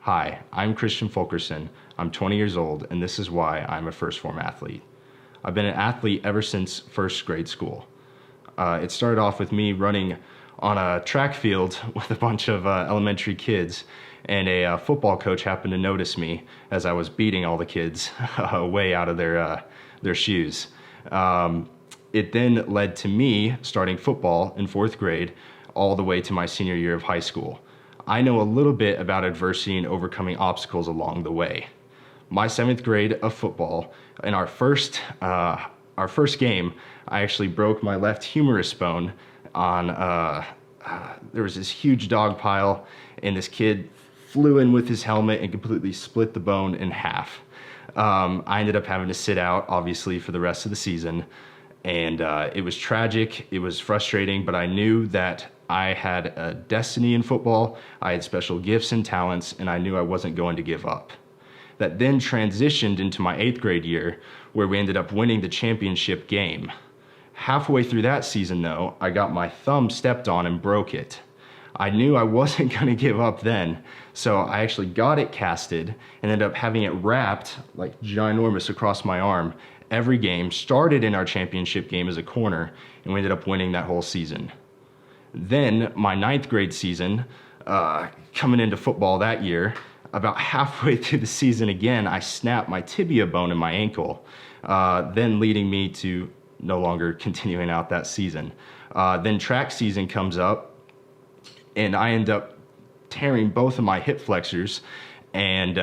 Hi, I'm Christian Fulkerson. I'm 20 years old, and this is why I'm a first Phorm athlete. I've been an athlete ever since first grade school. It started off with me running on a track field with a bunch of elementary kids, and a football coach happened to notice me as I was beating all the kids way out of their shoes. It then led to me starting football in 4th grade all the way to my senior year of high school. I know a little bit about adversity and overcoming obstacles along the way. My 7th grade of football, in our first game, I actually broke my left humerus bone on, there was this huge dog pile, and this kid flew in with his helmet and completely split the bone in half. I ended up having to sit out, obviously, for the rest of the season, and it was tragic, it was frustrating, but I knew that I had a destiny in football, I had special gifts and talents, and I knew I wasn't going to give up. That then transitioned into my 8th grade year, where we ended up winning the championship game. Halfway through that season though, I got my thumb stepped on and broke it. I knew I wasn't gonna give up then, so I actually got it casted and ended up having it wrapped like ginormous across my arm every game, started in our championship game as a corner, and we ended up winning that whole season. Then my 9th grade season, coming into football that year, about halfway through the season again, I snapped my tibia bone in my ankle, then leading me to no longer continuing out that season. Then track season comes up, and I end up tearing both of my hip flexors and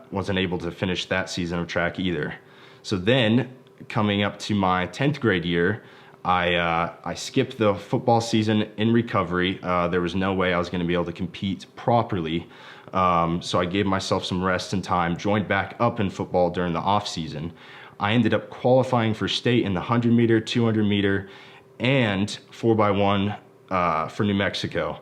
wasn't able to finish that season of track either. So then, coming up to my 10th grade year, I skipped the football season in recovery. There was no way I was going to be able to compete properly. So I gave myself some rest and time, joined back up in football during the off season. I ended up qualifying for state in the 100 meter, 200 meter, and 4x1 for New Mexico.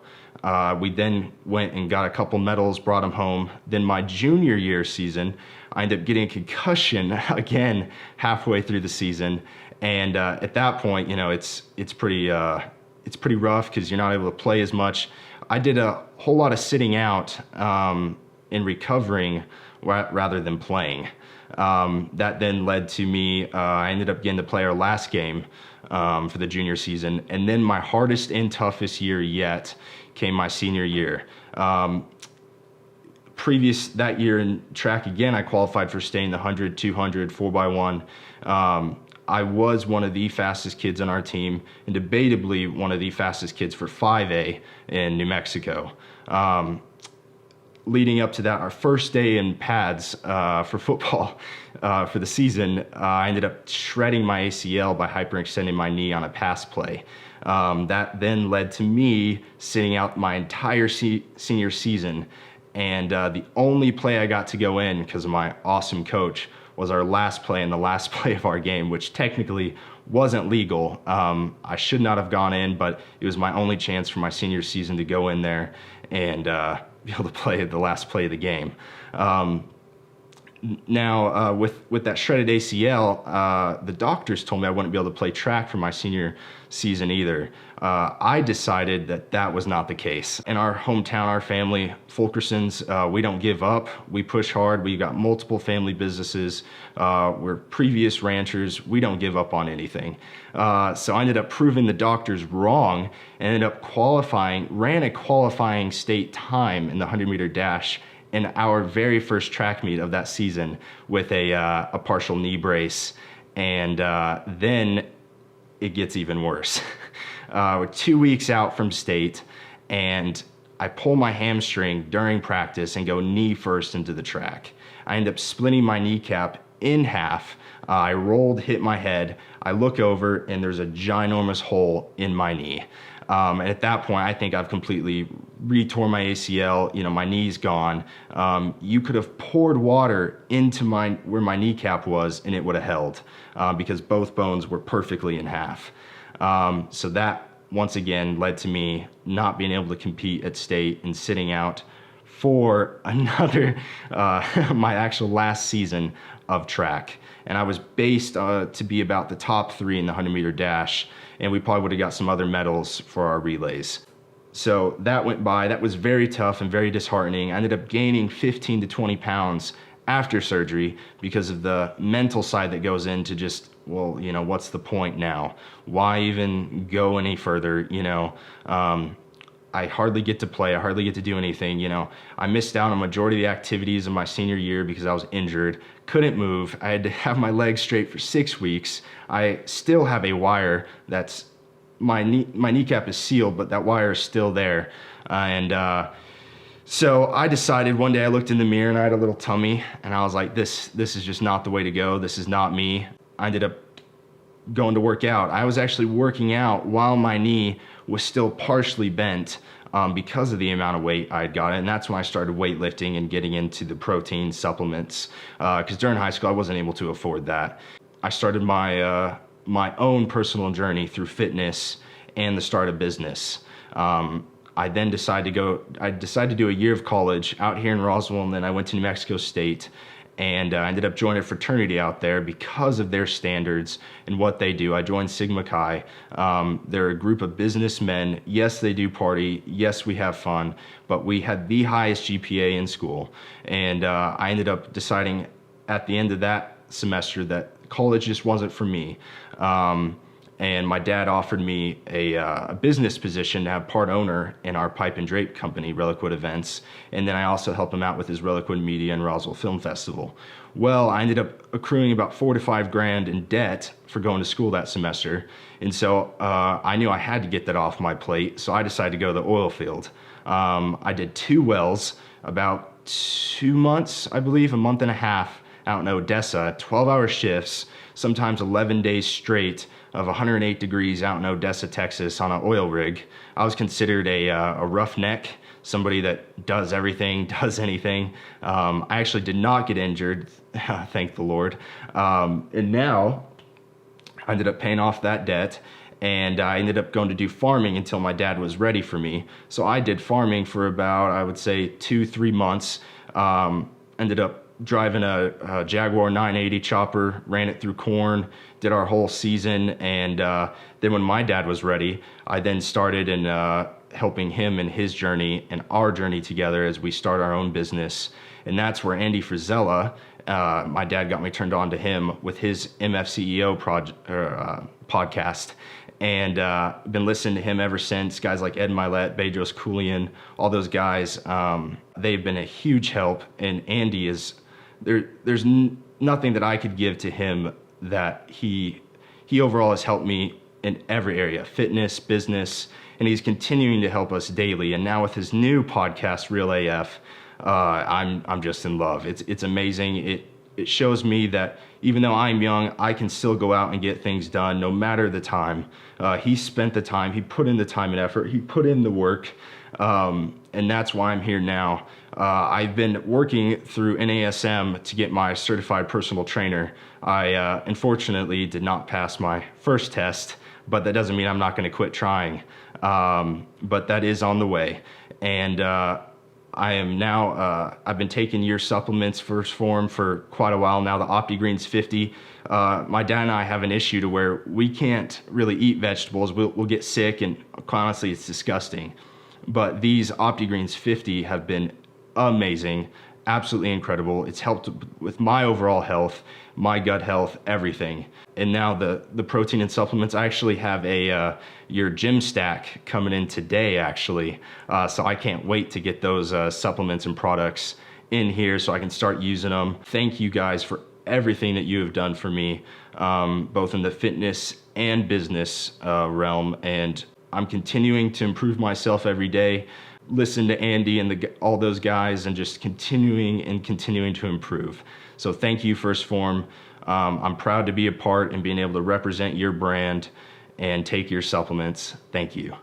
We then went and got a couple medals, brought them home. Then my junior year season, I ended up getting a concussion again halfway through the season. And at that point, you know, it's pretty rough because you're not able to play as much. I did a whole lot of sitting out and recovering rather than playing. That then led to me, I ended up getting to play our last game for the junior season. And then my hardest and toughest year yet came my senior year. That year in track again, I qualified for staying the 100, 200, 4x1. I was one of the fastest kids on our team, and debatably one of the fastest kids for 5A in New Mexico. Leading up to that, our first day in pads for football for the season, I ended up shredding my ACL by hyperextending my knee on a pass play. That then led to me sitting out my entire senior season, and the only play I got to go in because of my awesome coach was our last play and the last play of our game, which technically wasn't legal. I should not have gone in, but it was my only chance for my senior season to go in there and be able to play the last play of the game. Now, with that shredded ACL, the doctors told me I wouldn't be able to play track for my senior season either. I decided that that was not the case. In our hometown, our family, Fulkersons, we don't give up. We push hard. We've got multiple family businesses. We're previous ranchers. We don't give up on anything. So I ended up proving the doctors wrong and ended up ran a qualifying state time in the 100-meter dash in our very first track meet of that season with a partial knee brace. And then it gets even worse. We're 2 weeks out from state, and I pull my hamstring during practice and go knee first into the track. I end up splitting my kneecap in half. I rolled, hit my head. I look over, and there's a ginormous hole in my knee. And at that point, I think I've completely retore my ACL. You know, my knee's gone. You could have poured water into where my kneecap was, and it would have held because both bones were perfectly in half. So that once again led to me not being able to compete at state and sitting out for another my actual last season of track. And I was based to be about the top 3 in the 100-meter dash, and we probably would have got some other medals for our relays. So that went by. That was very tough and very disheartening. I ended up gaining 15 to 20 pounds after surgery because of the mental side that goes into just, well, you know, what's the point now? Why even go any further? You know, I hardly get to play. I hardly get to do anything. You know, I missed out on a majority of the activities of my senior year because I was injured, couldn't move. I had to have my legs straight for 6 weeks. I still have a wire that's, my kneecap is sealed, but that wire is still there. So I decided one day, I looked in the mirror and I had a little tummy and I was like, this is just not the way to go. This is not me. I ended up going to work out. I was actually working out while my knee was still partially bent because of the amount of weight I had gotten. And that's when I started weightlifting and getting into the protein supplements. Because during high school, I wasn't able to afford that. I started my own personal journey through fitness and the start of business. I then decided to do a year of college out here in Roswell, and then I went to New Mexico State, and I ended up joining a fraternity out there because of their standards and what they do. I joined Sigma Chi. They're a group of businessmen. Yes, they do party. Yes, we have fun, but we had the highest GPA in school. And I ended up deciding at the end of that semester that college just wasn't for me. And my dad offered me a business position to have part owner in our pipe and drape company, Relicwood Events. And then I also helped him out with his Relicwood Media and Roswell Film Festival. Well, I ended up accruing about $4 to $5 grand in debt for going to school that semester. And so I knew I had to get that off my plate. So I decided to go to the oil field. I did 2 wells, about 2 months, I believe, a month and a half out in Odessa, 12-hour shifts, sometimes 11 days straight of 108 degrees out in Odessa, Texas on an oil rig. I was considered a roughneck, somebody that does everything, does anything. I actually did not get injured, thank the Lord. And now I ended up paying off that debt, and I ended up going to do farming until my dad was ready for me. So I did farming for about, I would say, 2-3 months. Ended up driving a Jaguar 980 chopper, ran it through corn, did our whole season, and then when my dad was ready, I then started in helping him in his journey and our journey together as we start our own business. And that's where Andy Frisella, my dad got me turned on to him with his MFCEO podcast, and been listening to him ever since. Guys like Ed Milet, Bedros Koulian, all those guys, they've been a huge help. And Andy is, there's nothing that I could give to him that he overall has helped me in every area, fitness, business, and he's continuing to help us daily. And now with his new podcast, Real AF, I'm just in love. It's amazing. It shows me that even though I'm young, I can still go out and get things done no matter the time. He spent the time, he put in the time and effort, he put in the work, and that's why I'm here now. I've been working through NASM to get my certified personal trainer. I unfortunately did not pass my first test, but that doesn't mean I'm not going to quit trying. But that is on the way. And I am now, I've been taking your supplements, First Phorm, for quite a while now, the OptiGreens 50. My dad and I have an issue to where we can't really eat vegetables. We'll get sick, and honestly, it's disgusting. But these OptiGreens 50 have been amazing, absolutely incredible. It's helped with my overall health, my gut health, everything. And now the protein and supplements, I actually have your gym stack coming in today, actually. So I can't wait to get those supplements and products in here so I can start using them. Thank you guys for everything that you have done for me, both in the fitness and business realm. And I'm continuing to improve myself every day. Listen to Andy and all those guys, and just continuing to improve. So thank you, First Phorm. I'm proud to be a part and being able to represent your brand and take your supplements. Thank you.